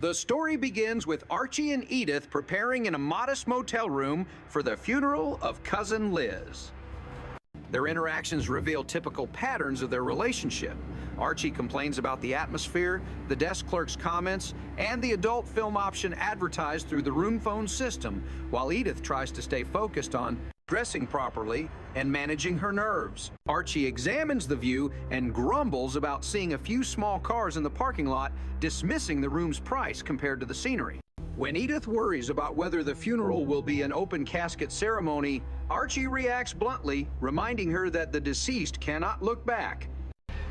The story begins with Archie and Edith preparing in a modest motel room for the funeral of cousin Liz. Their interactions reveal typical patterns of their relationship. Archie complains about the atmosphere, the desk clerk's comments, and the adult film option advertised through the room phone system, while Edith tries to stay focused on dressing properly and managing her nerves. Archie examines the view and grumbles about seeing a few small cars in the parking lot, dismissing the room's price compared to the scenery. When Edith worries about whether the funeral will be an open casket ceremony, Archie reacts bluntly, reminding her that the deceased cannot look back.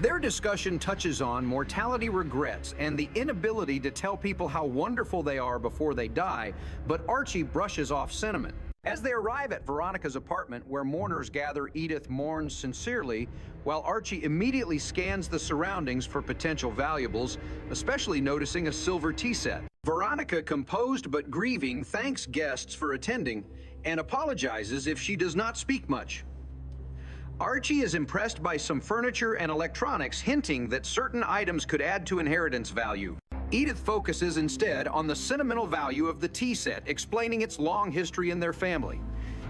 Their discussion touches on mortality regrets and the inability to tell people how wonderful they are before they die, but Archie brushes off sentiment. As they arrive at Veronica's apartment, where mourners gather, Edith mourns sincerely, while Archie immediately scans the surroundings for potential valuables, especially noticing a silver tea set. Veronica, composed but grieving, thanks guests for attending and apologizes if she does not speak much. Archie is impressed by some furniture and electronics, hinting that certain items could add to inheritance value. Edith focuses instead on the sentimental value of the tea set, explaining its long history in their family.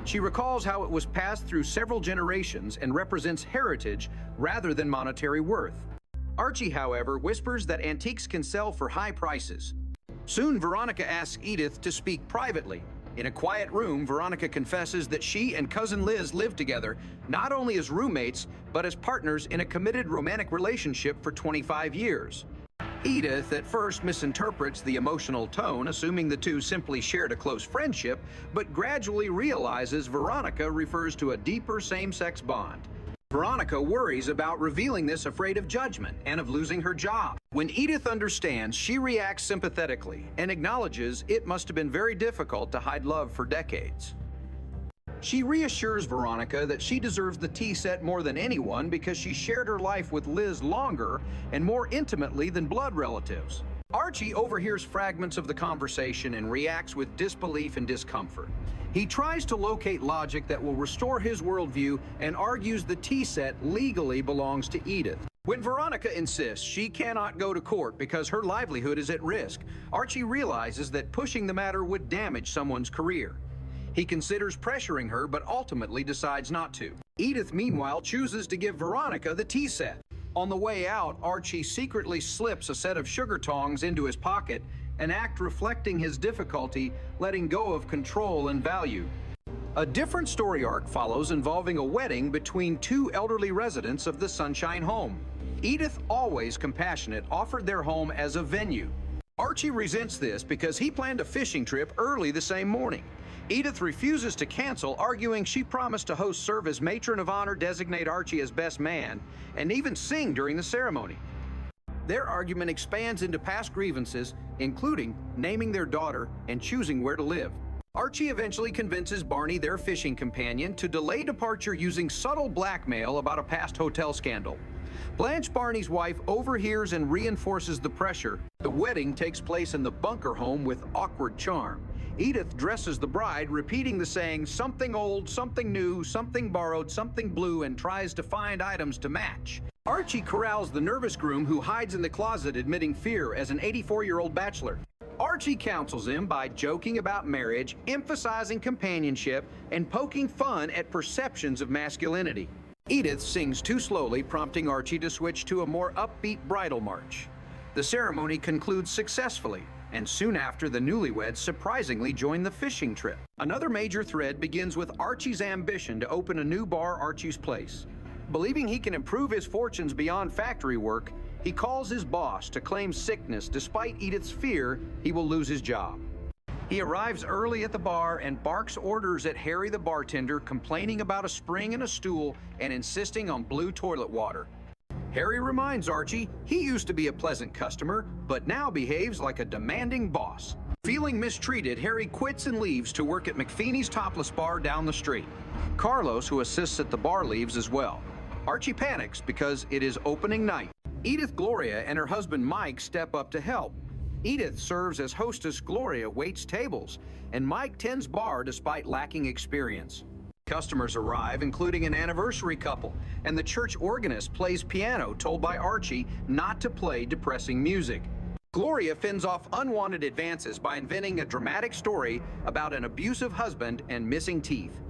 She recalls how it was passed through several generations and represents heritage rather than monetary worth. Archie, however, whispers that antiques can sell for high prices. Soon, Veronica asks Edith to speak privately. In a quiet room, Veronica confesses that she and cousin Liz live together, not only as roommates, but as partners in a committed romantic relationship for 25 years. Edith at first misinterprets the emotional tone, assuming the two simply shared a close friendship, but gradually realizes Veronica refers to a deeper same-sex bond. Veronica worries about revealing this, afraid of judgment and of losing her job. When Edith understands, she reacts sympathetically and acknowledges it must have been very difficult to hide love for decades. She reassures Veronica that she deserves the tea set more than anyone because she shared her life with Liz longer and more intimately than blood relatives. Archie overhears fragments of the conversation and reacts with disbelief and discomfort. He tries to locate logic that will restore his worldview and argues the tea set legally belongs to Edith. When Veronica insists she cannot go to court because her livelihood is at risk, Archie realizes that pushing the matter would damage someone's career. He considers pressuring her, but ultimately decides not to. Edith, meanwhile, chooses to give Veronica the tea set. On the way out, Archie secretly slips a set of sugar tongs into his pocket, an act reflecting his difficulty letting go of control and value. A different story arc follows, involving a wedding between two elderly residents of the Sunshine home. Edith, always compassionate, offered their home as a venue. Archie resents this because he planned a fishing trip early the same morning. Edith refuses to cancel, arguing she promised to host, serve as matron of honor, designate Archie as best man, and even sing during the ceremony. Their argument expands into past grievances, including naming their daughter and choosing where to live. Archie eventually convinces Barney, their fishing companion, to delay departure using subtle blackmail about a past hotel scandal. Blanche, Barney's wife, overhears and reinforces the pressure. The wedding takes place in the bunker home with awkward charm. Edith dresses the bride, repeating the saying, "Something old, something new, something borrowed, something blue," and tries to find items to match. Archie corrals the nervous groom, who hides in the closet admitting fear as an 84-year-old bachelor. Archie counsels him by joking about marriage, emphasizing companionship, and poking fun at perceptions of masculinity. Edith sings too slowly, prompting Archie to switch to a more upbeat bridal march. The ceremony concludes successfully, and soon after, the newlyweds surprisingly join the fishing trip. Another major thread begins with Archie's ambition to open a new bar, Archie's Place. Believing he can improve his fortunes beyond factory work, he calls his boss to claim sickness despite Edith's fear he will lose his job. He arrives early at the bar and barks orders at Harry the bartender, complaining about a spring in a stool and insisting on blue toilet water. Harry reminds Archie he used to be a pleasant customer, but now behaves like a demanding boss. Feeling mistreated, Harry quits and leaves to work at McFeeney's Topless Bar down the street. Carlos, who assists at the bar, leaves as well. Archie panics because it is opening night. Edith, Gloria, and her husband Mike step up to help. Edith serves as hostess, Gloria waits tables, and Mike tends bar despite lacking experience. Customers arrive, including an anniversary couple, and the church organist plays piano, told by Archie not to play depressing music. Gloria fends off unwanted advances by inventing a dramatic story about an abusive husband and missing teeth.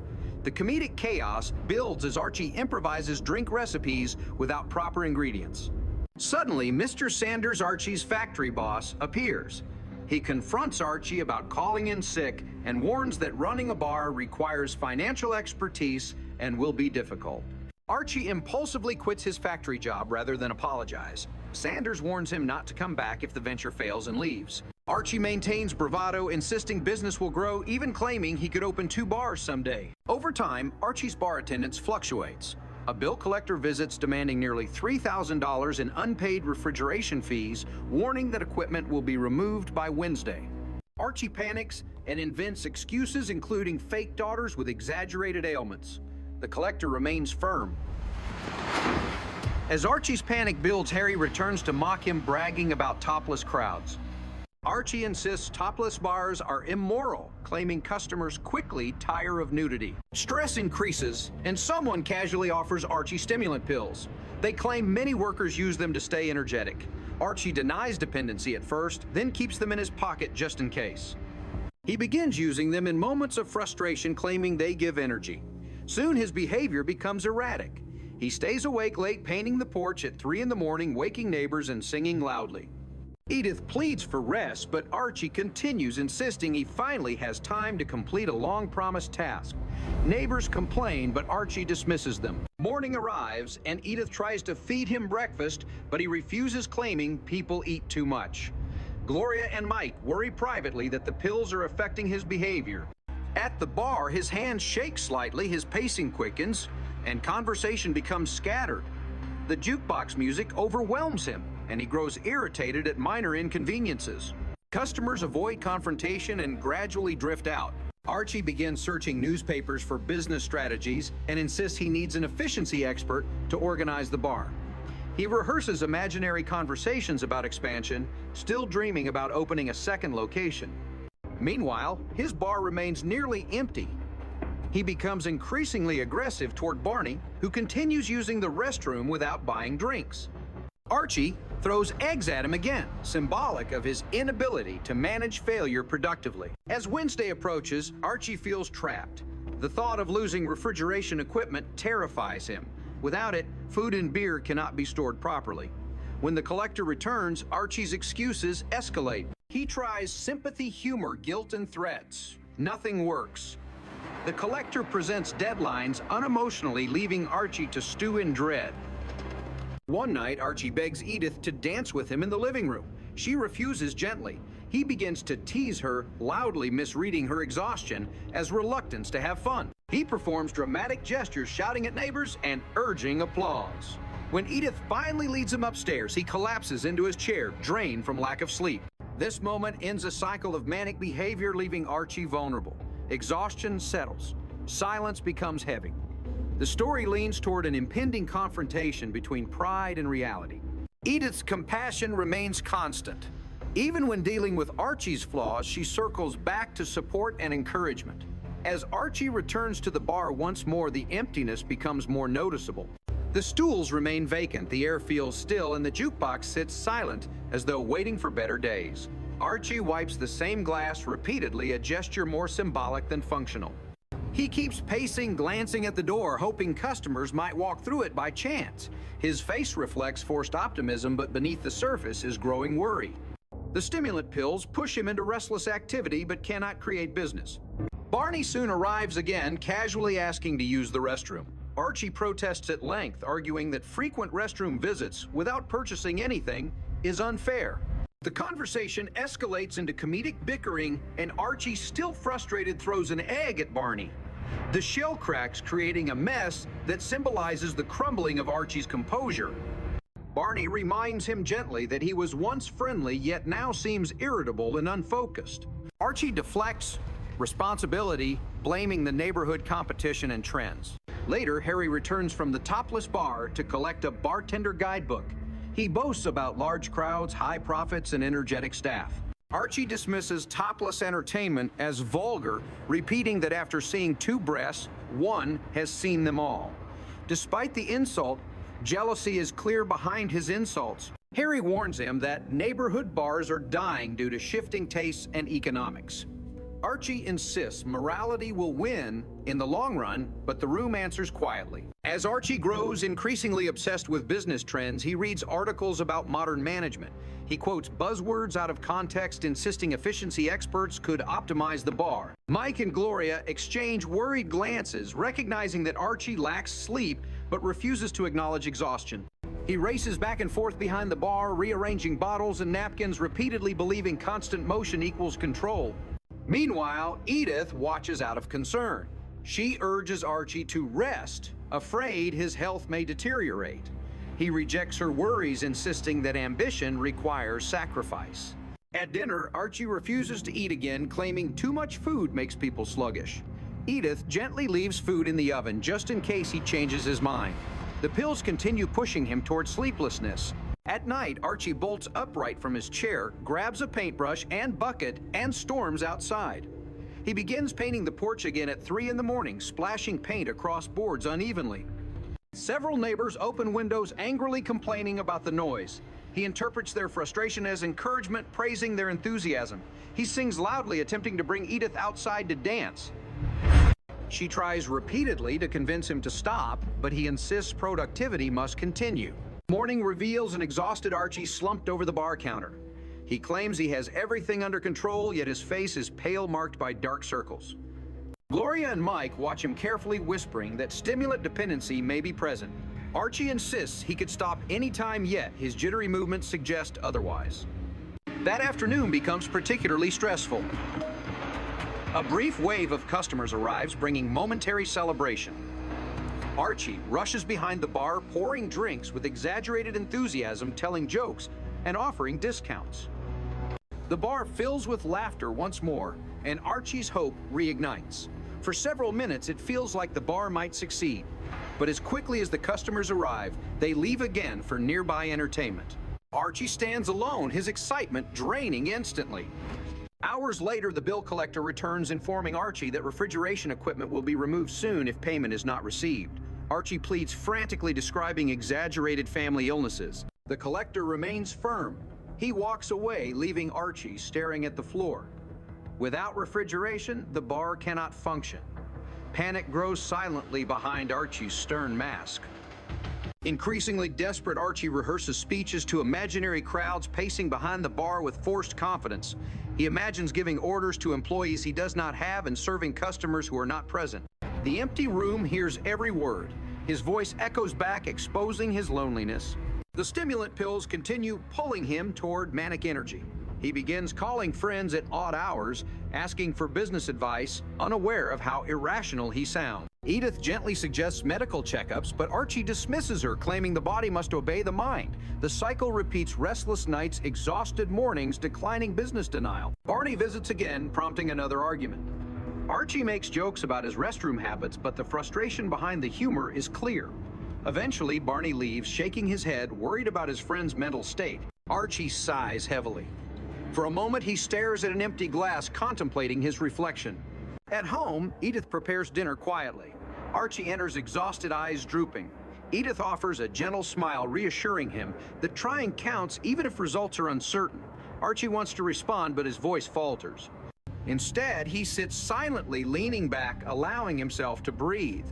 The comedic chaos builds as Archie improvises drink recipes without proper ingredients. Suddenly, Mr. Sanders, Archie's factory boss, appears. He confronts Archie about calling in sick and warns that running a bar requires financial expertise and will be difficult. Archie impulsively quits his factory job rather than apologize. Sanders warns him not to come back if the venture fails and leaves. Archie maintains bravado, insisting business will grow, even claiming he could open 2 bars someday. Over time, Archie's bar attendance fluctuates. A bill collector visits demanding nearly $3,000 in unpaid refrigeration fees, warning that equipment will be removed by Wednesday. Archie panics and invents excuses, including fake daughters with exaggerated ailments. The collector remains firm. As Archie's panic builds, Harry returns to mock him, bragging about topless crowds. Archie insists topless bars are immoral, claiming customers quickly tire of nudity. Stress increases, and someone casually offers Archie stimulant pills. They claim many workers use them to stay energetic. Archie denies dependency at first, then keeps them in his pocket just in case. He begins using them in moments of frustration, claiming they give energy. Soon his behavior becomes erratic. He stays awake late, painting the porch at 3 in the morning, waking neighbors and singing loudly. Edith pleads for rest, but Archie continues, insisting he finally has time to complete a long-promised task. Neighbors complain, but Archie dismisses them. Morning arrives, and Edith tries to feed him breakfast, but he refuses, claiming people eat too much. Gloria and Mike worry privately that the pills are affecting his behavior. At the bar, his hands shake slightly, his pacing quickens, and conversation becomes scattered. The jukebox music overwhelms him, and he grows irritated at minor inconveniences. Customers avoid confrontation and gradually drift out. Archie begins searching newspapers for business strategies and insists he needs an efficiency expert to organize the bar. He rehearses imaginary conversations about expansion, still dreaming about opening a second location. Meanwhile, his bar remains nearly empty. He becomes increasingly aggressive toward Barney, who continues using the restroom without buying drinks. Archie throws eggs at him again, symbolic of his inability to manage failure productively. As Wednesday approaches, Archie feels trapped. The thought of losing refrigeration equipment terrifies him. Without it, food and beer cannot be stored properly. When the collector returns, Archie's excuses escalate. He tries sympathy, humor, guilt, and threats. Nothing works. The collector presents deadlines unemotionally, leaving Archie to stew in dread. One night, Archie begs Edith to dance with him in the living room. She refuses gently. He begins to tease her, loudly misreading her exhaustion as reluctance to have fun. He performs dramatic gestures, shouting at neighbors and urging applause. When Edith finally leads him upstairs, he collapses into his chair, drained from lack of sleep. This moment ends a cycle of manic behavior, leaving Archie vulnerable. Exhaustion settles. Silence becomes heavy. The story leans toward an impending confrontation between pride and reality. Edith's compassion remains constant. Even when dealing with Archie's flaws, she circles back to support and encouragement. As Archie returns to the bar once more, the emptiness becomes more noticeable. The stools remain vacant, the air feels still, and the jukebox sits silent as though waiting for better days. Archie wipes the same glass repeatedly, a gesture more symbolic than functional. He keeps pacing, glancing at the door, hoping customers might walk through it by chance. His face reflects forced optimism, but beneath the surface is growing worry. The stimulant pills push him into restless activity, but cannot create business. Barney soon arrives again, casually asking to use the restroom. Archie protests at length, arguing that frequent restroom visits without purchasing anything is unfair. The conversation escalates into comedic bickering, and Archie, still frustrated, throws an egg at Barney. The shell cracks, creating a mess that symbolizes the crumbling of Archie's composure. Barney reminds him gently that he was once friendly, yet now seems irritable and unfocused. Archie deflects responsibility, blaming the neighborhood competition and trends. Later, Harry returns from the topless bar to collect a bartender guidebook. He boasts about large crowds, high profits, and energetic staff. Archie dismisses topless entertainment as vulgar, repeating that after seeing 2 breasts, one has seen them all. Despite the insult, jealousy is clear behind his insults. Harry warns him that neighborhood bars are dying due to shifting tastes and economics. Archie insists morality will win in the long run, but the room answers quietly. As Archie grows increasingly obsessed with business trends, he reads articles about modern management. He quotes buzzwords out of context, insisting efficiency experts could optimize the bar. Mike and Gloria exchange worried glances, recognizing that Archie lacks sleep but refuses to acknowledge exhaustion. He races back and forth behind the bar, rearranging bottles and napkins, repeatedly believing constant motion equals control. Meanwhile, Edith watches out of concern. She urges Archie to rest, afraid his health may deteriorate. He rejects her worries, insisting that ambition requires sacrifice. At dinner, Archie refuses to eat again, claiming too much food makes people sluggish. Edith gently leaves food in the oven just in case he changes his mind. The pills continue pushing him toward sleeplessness. At night, Archie bolts upright from his chair, grabs a paintbrush and bucket, and storms outside. He begins painting the porch again at 3 in the morning, splashing paint across boards unevenly. Several neighbors open windows, angrily complaining about the noise. He interprets their frustration as encouragement, praising their enthusiasm. He sings loudly, attempting to bring Edith outside to dance. She tries repeatedly to convince him to stop, but he insists productivity must continue. Morning reveals an exhausted Archie slumped over the bar counter. He claims he has everything under control, yet his face is pale, marked by dark circles. Gloria and Mike watch him carefully, whispering that stimulant dependency may be present. Archie insists he could stop any time, yet his jittery movements suggest otherwise. That afternoon becomes particularly stressful. A brief wave of customers arrives, bringing momentary celebration. Archie rushes behind the bar, pouring drinks with exaggerated enthusiasm, telling jokes and offering discounts. The bar fills with laughter once more, and Archie's hope reignites. For several minutes, it feels like the bar might succeed. But as quickly as the customers arrive, they leave again for nearby entertainment. Archie stands alone, his excitement draining instantly. Hours later, the bill collector returns, informing Archie that refrigeration equipment will be removed soon if payment is not received. Archie pleads frantically, describing exaggerated family illnesses. The collector remains firm. He walks away, leaving Archie staring at the floor. Without refrigeration, the bar cannot function. Panic grows silently behind Archie's stern mask. Increasingly desperate, Archie rehearses speeches to imaginary crowds pacing behind the bar with forced confidence. He imagines giving orders to employees he does not have and serving customers who are not present. The empty room hears every word. His voice echoes back, exposing his loneliness. The stimulant pills continue pulling him toward manic energy. He begins calling friends at odd hours, asking for business advice, unaware of how irrational he sounds. Edith gently suggests medical checkups, but Archie dismisses her, claiming the body must obey the mind. The cycle repeats: restless nights, exhausted mornings, declining business denial. Barney visits again, prompting another argument. Archie makes jokes about his restroom habits, but the frustration behind the humor is clear. Eventually, Barney leaves, shaking his head, worried about his friend's mental state. Archie sighs heavily. For a moment, he stares at an empty glass, contemplating his reflection. At home, Edith prepares dinner quietly. Archie enters, exhausted, eyes drooping. Edith offers a gentle smile, reassuring him that trying counts even if results are uncertain. Archie wants to respond, but his voice falters. Instead, he sits silently, leaning back, allowing himself to breathe.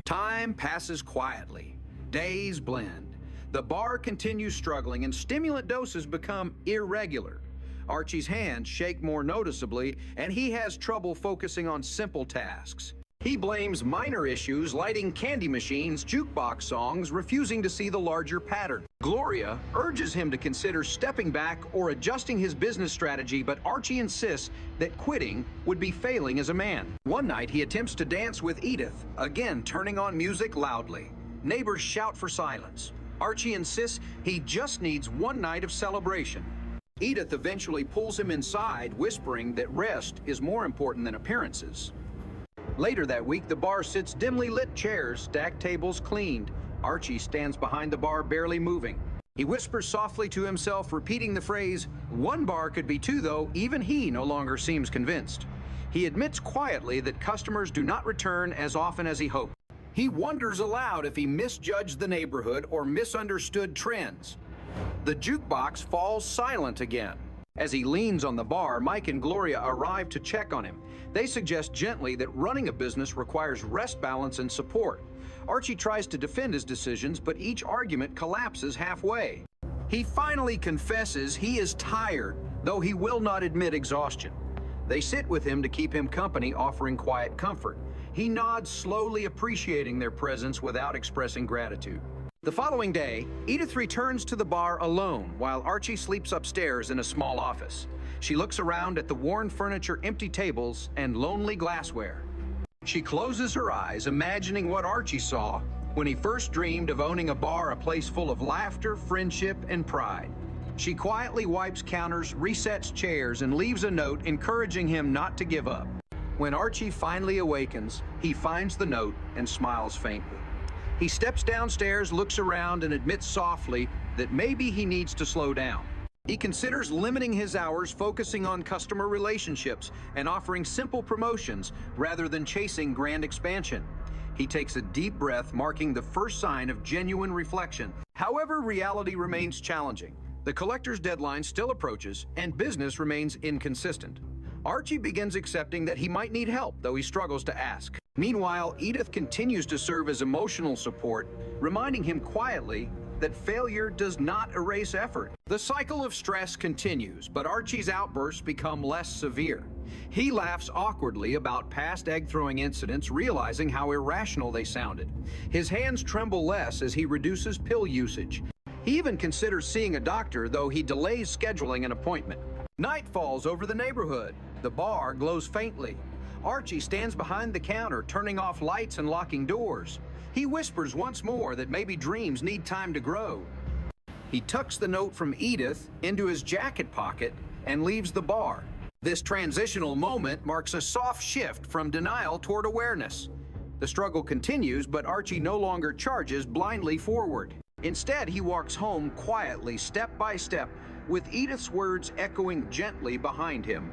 Time passes quietly. Days blend. The bar continues struggling, and stimulant doses become irregular. Archie's hands shake more noticeably, and he has trouble focusing on simple tasks. He blames minor issues, lighting candy machines, jukebox songs, refusing to see the larger pattern. Gloria urges him to consider stepping back or adjusting his business strategy, but Archie insists that quitting would be failing as a man. One night, he attempts to dance with Edith, again turning on music loudly. Neighbors shout for silence. Archie insists he just needs one night of celebration. Edith eventually pulls him inside, whispering that rest is more important than appearances. Later that week, the bar sits dimly lit chairs, stacked tables cleaned. Archie stands behind the bar, barely moving. He whispers softly to himself, repeating the phrase, "One bar could be two," though even he no longer seems convinced. He admits quietly that customers do not return as often as he hoped. He wonders aloud if he misjudged the neighborhood or misunderstood trends. The jukebox falls silent again. As he leans on the bar, Mike and Gloria arrive to check on him. They suggest gently that running a business requires rest, balance, and support. Archie tries to defend his decisions, but each argument collapses halfway. He finally confesses he is tired, though he will not admit exhaustion. They sit with him to keep him company, offering quiet comfort. He nods slowly, appreciating their presence without expressing gratitude. The following day, Edith returns to the bar alone while Archie sleeps upstairs in a small office. She looks around at the worn furniture, empty tables, and lonely glassware. She closes her eyes, imagining what Archie saw when he first dreamed of owning a bar, a place full of laughter, friendship, and pride. She quietly wipes counters, resets chairs, and leaves a note encouraging him not to give up. When Archie finally awakens, he finds the note and smiles faintly. He steps downstairs, looks around, and admits softly that maybe he needs to slow down. He considers limiting his hours, focusing on customer relationships, and offering simple promotions rather than chasing grand expansion. He takes a deep breath, marking the first sign of genuine reflection. However, reality remains challenging. The collector's deadline still approaches, and business remains inconsistent. Archie begins accepting that he might need help, though he struggles to ask. Meanwhile, Edith continues to serve as emotional support, reminding him quietly that failure does not erase effort. The cycle of stress continues, but Archie's outbursts become less severe. He laughs awkwardly about past egg-throwing incidents, realizing how irrational they sounded. His hands tremble less as he reduces pill usage. He even considers seeing a doctor, though he delays scheduling an appointment. Night falls over the neighborhood. The bar glows faintly. Archie stands behind the counter, turning off lights and locking doors. He whispers once more that maybe dreams need time to grow. He tucks the note from Edith into his jacket pocket and leaves the bar. This transitional moment marks a soft shift from denial toward awareness. The struggle continues, but Archie no longer charges blindly forward. Instead, he walks home quietly, step by step, with Edith's words echoing gently behind him.